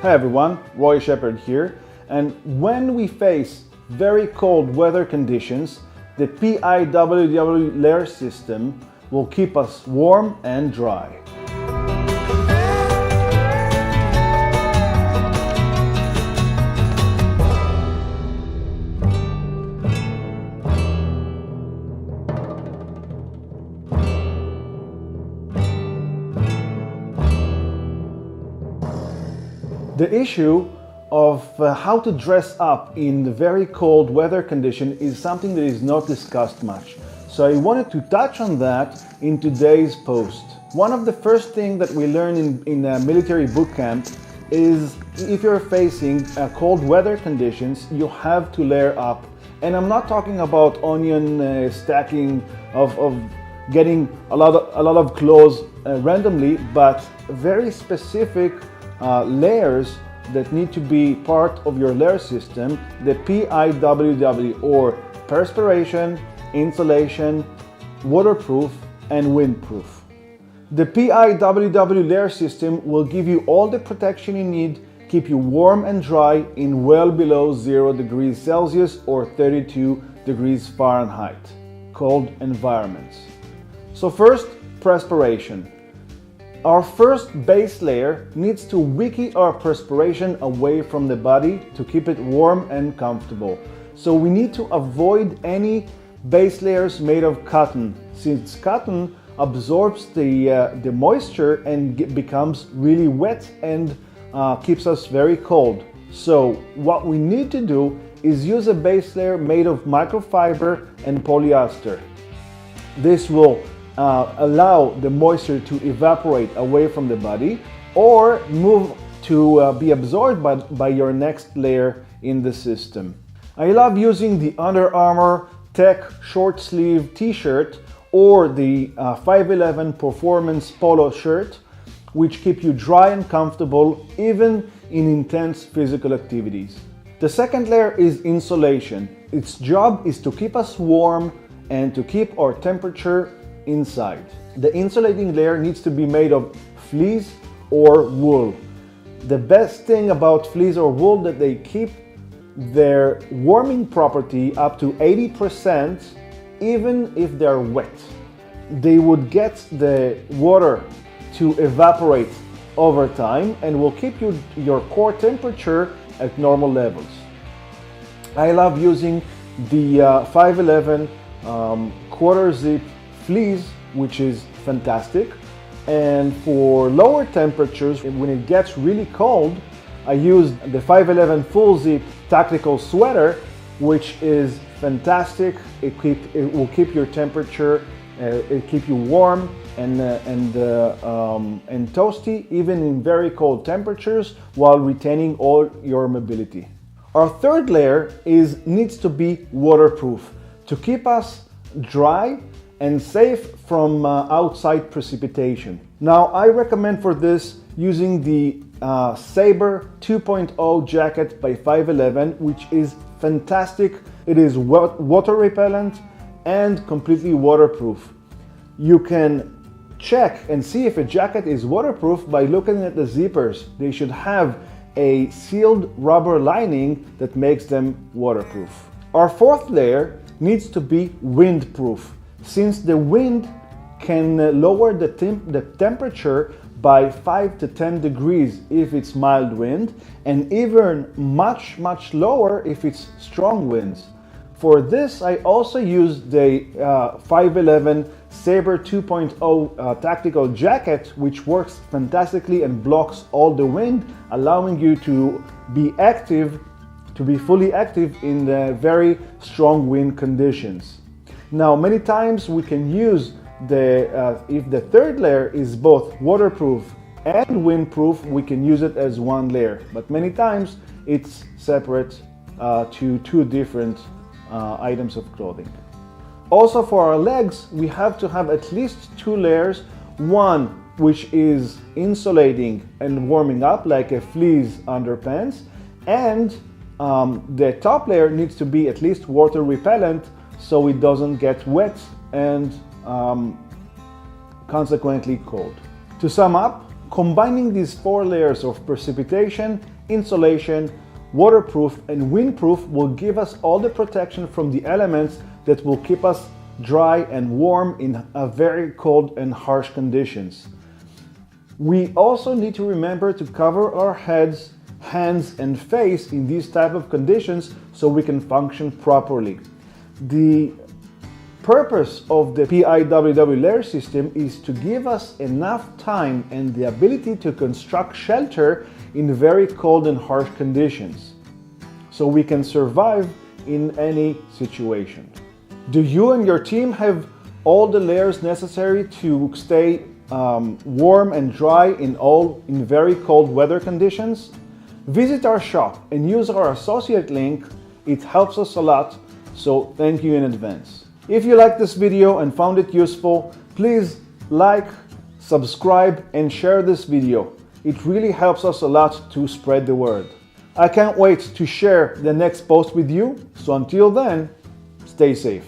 Hi everyone, Roy Shepard here, and when we face very cold weather conditions, the PIWW layer system will keep us warm and dry. The issue of how to dress up in the very cold weather condition is something that is not discussed much. So I wanted to touch on that in today's post. One of the first things that we learn in military boot camp is if you're facing cold weather conditions, you have to layer up. And I'm not talking about onion stacking of getting a lot of clothes randomly, but very specific layers that need to be part of your layer system, the PIWW, or Perspiration, Insulation, Waterproof, and Windproof. The PIWW layer system will give you all the protection you need, keep you warm and dry in well below 0 degrees Celsius or 32 degrees Fahrenheit, cold environments. So first, perspiration. Our first base layer needs to wickie our perspiration away from the body to keep it warm and comfortable. So we need to avoid any base layers made of cotton, since cotton absorbs the moisture and becomes really wet and keeps us very cold. So what we need to do is use a base layer made of microfiber and polyester. This will allow the moisture to evaporate away from the body or move to be absorbed by your next layer in the system. I love using the Under Armour Tech short sleeve t-shirt or the 511 Performance polo shirt, which keep you dry and comfortable even in intense physical activities. The second layer is insulation. Its job is to keep us warm and to keep our temperature inside. The insulating layer needs to be made of fleece or wool. The best thing about fleece or wool that they keep their warming property up to 80% even if they're wet. They would get the water to evaporate over time and will keep your core temperature at normal levels. I love using the 511 quarter zip fleece, which is fantastic. And for lower temperatures, when it gets really cold, I use the 511 full zip tactical sweater, which is fantastic. It will keep your temperature, it keep you warm and toasty even in very cold temperatures while retaining all your mobility. Our third layer needs to be waterproof to keep us dry and safe from outside precipitation. Now I recommend for this using the Sabre 2.0 jacket by 511, which is fantastic. It is water repellent and completely waterproof. You can check and see if a jacket is waterproof by looking at the zippers. They should have a sealed rubber lining that makes them waterproof. Our fourth layer needs to be windproof, since the wind can lower the temperature by 5 to 10 degrees if it's mild wind, and even much lower if it's strong winds. For this, I also use the 511 Sabre 2.0 tactical jacket, which works fantastically and blocks all the wind, allowing you to be fully active in the very strong wind conditions. Now, many times we can use if the third layer is both waterproof and windproof, we can use it as one layer. But many times it's separate to two different items of clothing. Also for our legs, we have to have at least two layers. One which is insulating and warming up like a fleece underpants, and the top layer needs to be at least water repellent so it doesn't get wet and consequently cold. To sum up, Combining these 4 layers of precipitation, insulation, waterproof, and windproof will give us all the protection from the elements that will keep us dry and warm in a very cold and harsh conditions. We also need to remember to cover our heads, hands, and face in these type of conditions so we can function properly. The purpose of the PIWW layer system is to give us enough time and the ability to construct shelter in very cold and harsh conditions, so we can survive in any situation. Do you and your team have all the layers necessary to stay warm and dry in very cold weather conditions? Visit our shop and use our associate link. It helps us a lot, so thank you in advance. If you liked this video and found it useful, please like, subscribe, and share this video. It really helps us a lot to spread the word. I can't wait to share the next post with you, so until then, stay safe.